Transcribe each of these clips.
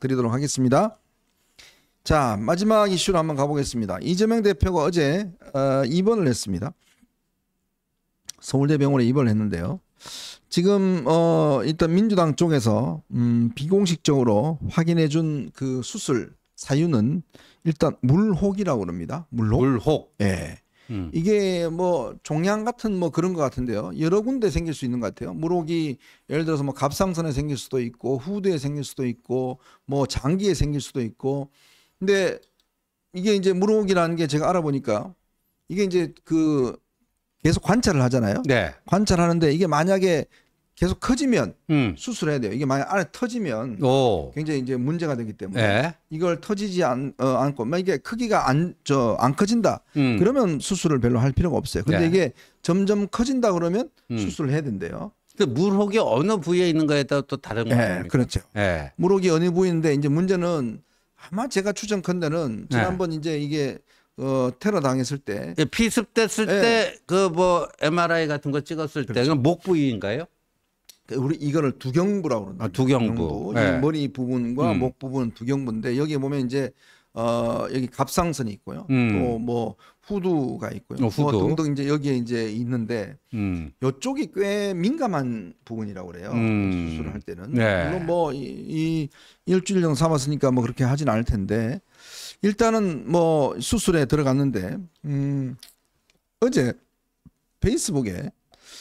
부탁드리도록 하겠습니다. 자, 마지막 이슈로 한번 가보겠습니다. 이재명 대표가 어제 입원을 했습니다. 서울대병원에 입원을 했는데요. 지금 일단 민주당 쪽에서 비공식적으로 확인해 준 그 수술 사유는 일단 물혹이라고 그럽니다. 물혹. 예. 이게 뭐 종양 같은 뭐 그런 것 같은데요. 여러 군데 생길 수 있는 것 같아요. 물혹이 예를 들어서 뭐 갑상선에 생길 수도 있고 후두에 생길 수도 있고 뭐 장기에 생길 수도 있고. 근데 이게 이제 물혹이라는 게 제가 알아보니까 이게 이제 그 계속 관찰을 하잖아요. 네. 관찰하는데 이게 만약에 계속 커지면 수술해야 돼요. 이게 만약 안에 터지면 굉장히 이제 문제가 되기 때문에 네. 이걸 터지지 않고 만약 이게 크기가 안 커진다. 그러면 수술을 별로 할 필요가 없어요. 근데 네. 이게 점점 커진다 그러면 수술을 해야 된대요. 그 물혹이 어느 부위에 있는 거에 따라 또 다른 거예요. 네, 그렇죠. 네. 물혹이 어느 부위인데 이제 문제는 아마 제가 추정컨대는 지난번 이제 이게 테러 당했을 때 피습됐을 때 그 뭐 MRI 같은 거 찍었을 때 그건 목 부위인가요? 우리 이거를 두경부라고 그러는데 두경부. 이 머리 부분과 목 부분은 두경부인데 여기에 보면 이제 여기 갑상선이 있고요. 또 뭐 후두가 있고요. 후두. 뭐 등등 이제 여기에 이제 있는데 이쪽이 꽤 민감한 부분이라고 그래요. 수술을 할 때는. 네. 물론 뭐 이 일주일 정도 삼았으니까 뭐 그렇게 하진 않을 텐데 일단은 뭐 수술에 들어갔는데 어제 페이스북에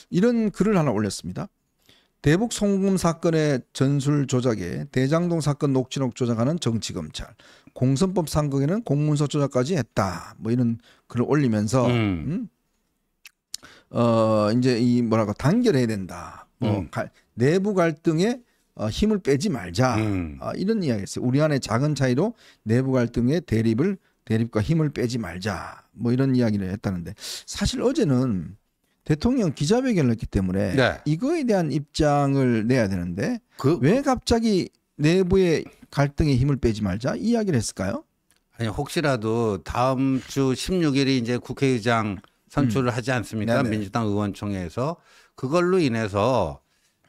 이런 글을 하나 올렸습니다. 대북 송금 사건의 전술 조작에 대장동 사건 녹취록 조작하는 정치검찰, 공선법 상국에는 공문서 조작까지 했다. 뭐 이런 글을 올리면서 이제 이 뭐라고 단결해야 된다. 뭐 내부 갈등에 힘을 빼지 말자. 이런 이야기했어요. 우리 안에 작은 차이로 내부 갈등의 대립과 힘을 빼지 말자. 뭐 이런 이야기를 했다는데 사실 어제는 대통령 기자회견을 했기 때문에 네. 이거에 대한 입장을 내야 되는데 왜 갑자기 내부의 갈등에 힘을 빼지 말자 이야기를 했을까요? 아니 혹시라도 다음 주 16일이 이제 국회의장 선출을 하지 않습니까? 네네. 민주당 의원총회에서 그걸로 인해서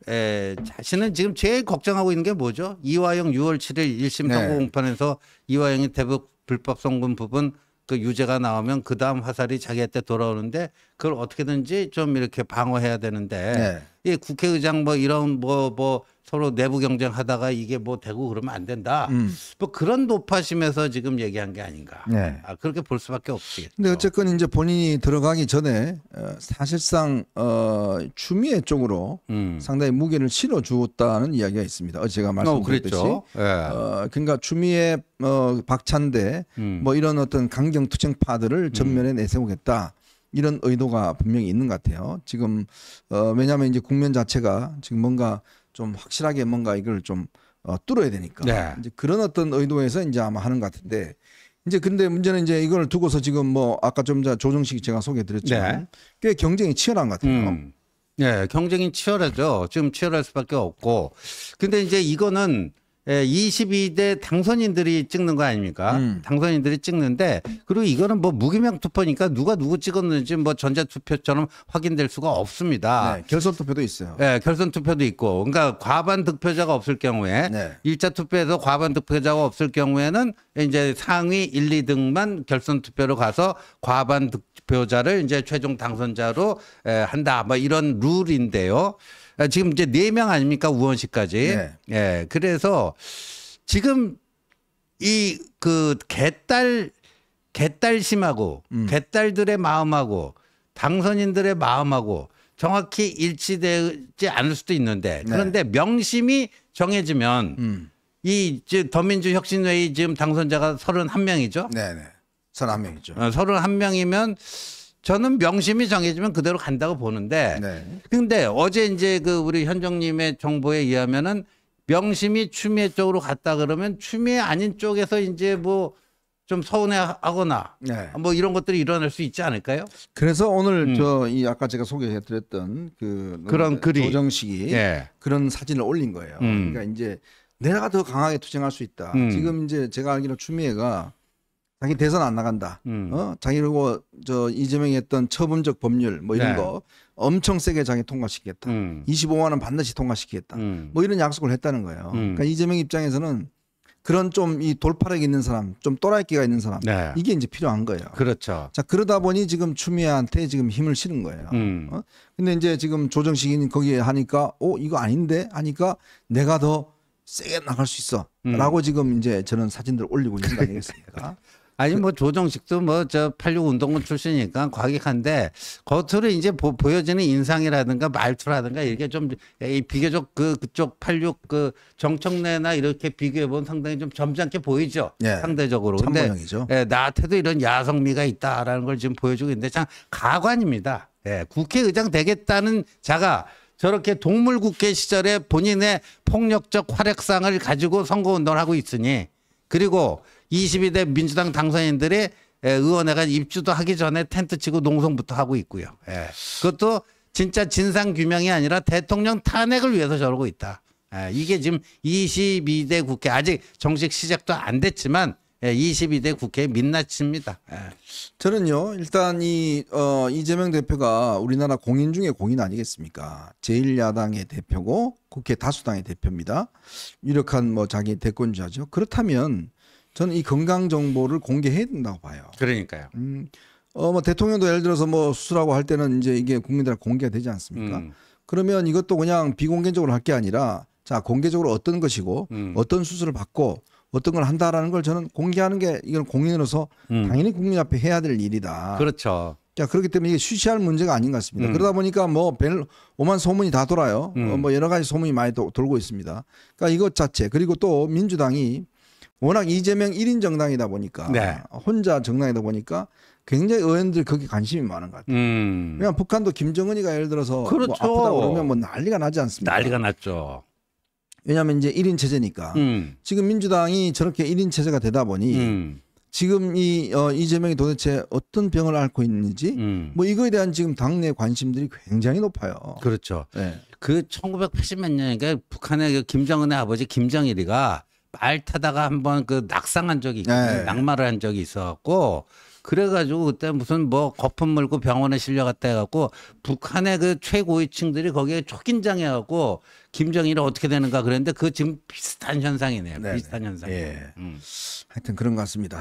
자신은 지금 제일 걱정하고 있는 게 뭐죠? 이화영 6월 7일 1심 선고 공판에서 이화영이 대북 불법 송금 부분 그 유죄가 나오면 그 다음 화살이 자기한테 돌아오는데 그걸 어떻게든지 좀 이렇게 방어해야 되는데 이 국회의장 뭐 이런 뭐 서로 내부 경쟁하다가 이게 뭐 되고 그러면 안 된다. 뭐 그런 높아심에서 지금 얘기한 게 아닌가. 그렇게 볼 수밖에 없겠죠. 근데 어쨌건 이제 본인이 들어가기 전에 사실상 추미애 쪽으로 상당히 무게를 실어 주었다는 이야기가 있습니다. 어제 제가 말씀드렸듯이. 그러니까 추미애 박찬대 뭐 이런 어떤 강경 투쟁파들을 전면에 내세우겠다. 이런 의도가 분명히 있는 것 같아요. 지금 왜냐하면 이제 국면 자체가 지금 뭔가 좀 확실하게 뭔가 이걸 좀 뚫어야 되니까 이제 그런 어떤 의도에서 이제 아마 하는 것 같은데 이제 근데 문제는 이제 이걸 두고서 지금 뭐 아까 좀 조정식 제가 소개해드렸지만 꽤 경쟁이 치열한 것 같아요. 네, 경쟁이 치열하죠. 지금 치열할 수밖에 없고 근데 이제 이거는 22대 당선인들이 찍는 거 아닙니까? 당선인들이 찍는데 그리고 이거는 뭐 무기명 투표니까 누가 누구 찍었는지 뭐 전자투표처럼 확인될 수가 없습니다. 결선 투표도 있어요. 네, 결선 투표도 있고 그러니까 과반 득표자가 없을 경우에 1차 투표에서 과반 득표자가 없을 경우에는 이제 상위 1, 2등만 결선 투표로 가서 과반 득표자를 이제 최종 당선자로 한다. 뭐 이런 룰인데요. 지금 이제 4명 아닙니까? 우원식까지. 그래서 지금 이 그 개딸심하고 개딸들의 마음하고 당선인들의 마음하고 정확히 일치되지 않을 수도 있는데 그런데 명심이 정해지면 이 더민주혁신회의 지금 당선자가 31명이죠? 네네. 31명이죠. 31명이면 저는 명심이 정해지면 그대로 간다고 보는데 근데 어제 이제 그 우리 현정님의 정보에 의하면은 명심이 추미애 쪽으로 갔다 그러면 추미애 아닌 쪽에서 이제 뭐 좀 서운해하거나 뭐 이런 것들이 일어날 수 있지 않을까요? 그래서 오늘 이 아까 제가 소개해드렸던 그런 글이 조정식이 그런 사진을 올린 거예요. 그러니까 이제 내가 더 강하게 투쟁할 수 있다. 지금 이제 제가 알기로 추미애가 자기 대선 안 나간다. 자기 그리고 이재명이 했던 처분적 법률 뭐 이런 거 엄청 세게 자기 통과시키겠다. 25만 원 반드시 통과시키겠다. 뭐 이런 약속을 했다는 거예요. 그러니까 이재명 입장에서는 그런 좀 이 돌파력 있는 사람, 좀 또라이끼가 있는 사람, 네. 이게 이제 필요한 거예요. 그렇죠. 자, 그러다 보니 지금 추미애한테 지금 힘을 실은 거예요. 근데 이제 지금 조정식이 거기에 하니까 이거 아닌데 하니까 내가 더 세게 나갈 수 있어. 라고 지금 이제 저는 사진들 올리고 있는 거 아니겠습니까? 아니 뭐 조정식도 뭐 저 86 운동권 출신이니까 과격한데 겉으로 이제 보여지는 인상이라든가 말투라든가 이렇게 좀 비교적 그쪽 86 정청래나 이렇게 비교해 보면 상당히 좀 점잖게 보이죠. 예, 상대적으로. 참모형이죠. 근데 나한테도 이런 야성미가 있다라는 걸 지금 보여주고 있는데 참 가관입니다. 예, 국회의장 되겠다는 자가 저렇게 동물국회 시절에 본인의 폭력적 활약상을 가지고 선거운동을 하고 있으니, 그리고 22대 민주당 당선인들이 의원회관 입주도 하기 전에 텐트 치고 농성부터 하고 있고요. 예. 그것도 진짜 진상규명이 아니라 대통령 탄핵을 위해서 저러고 있다. 예. 이게 지금 22대 국회 아직 정식 시작도 안 됐지만 22대 국회의 민낯입니다. 예. 저는요, 일단 이재명 대표가 우리나라 공인 중에 공인 아니겠습니까? 제1야당의 대표고 국회 다수당의 대표입니다. 유력한 뭐 자기 대권주자죠. 그렇다면 저는 이 건강 정보를 공개해야 된다고 봐요. 그러니까요. 뭐 대통령도 예를 들어서 뭐 수술하고 할 때는 이제 이게 국민들한테 공개가 되지 않습니까? 그러면 이것도 그냥 비공개적으로 할 게 아니라 자, 공개적으로 어떤 것이고 어떤 수술을 받고 어떤 걸 한다라는 걸 저는 공개하는 게 이건 공인으로서 당연히 국민 앞에 해야 될 일이다. 그렇죠. 자, 그렇기 때문에 이게 쉬쉬할 문제가 아닌 것 같습니다. 그러다 보니까 뭐 오만 소문이 다 돌아요. 뭐 여러 가지 소문이 많이 돌고 있습니다. 그러니까 이것 자체, 그리고 또 민주당이 워낙 이재명 1인 정당이다 보니까 네. 혼자 정당이다 보니까 굉장히 의원들이 거기에 관심이 많은 것 같아요. 왜냐하면 북한도 김정은이가 예를 들어서 그렇죠. 뭐 아프다고 그러면 뭐 난리가 나지 않습니까? 난리가 났죠. 왜냐하면 이제 1인 체제니까. 지금 민주당이 저렇게 1인 체제가 되다 보니 지금 이재명이 도대체 어떤 병을 앓고 있는지 뭐 이거에 대한 지금 당내 관심들이 굉장히 높아요. 그렇죠. 네. 그 1980몇 년인가 북한의 그 김정은의 아버지 김정일이가 말 타다가 한번 그 낙상한 적이 있거든요. 네. 낙마를 한 적이 있어갖고 그래가지고 그때 무슨 뭐 거품 물고 병원에 실려갔다 해갖고 북한의 그 최고위층들이 거기에 초긴장해갖고 김정일이 어떻게 되는가 그랬는데 그 지금 비슷한 현상이네요. 네네. 비슷한 현상. 예. 하여튼 그런 것 같습니다.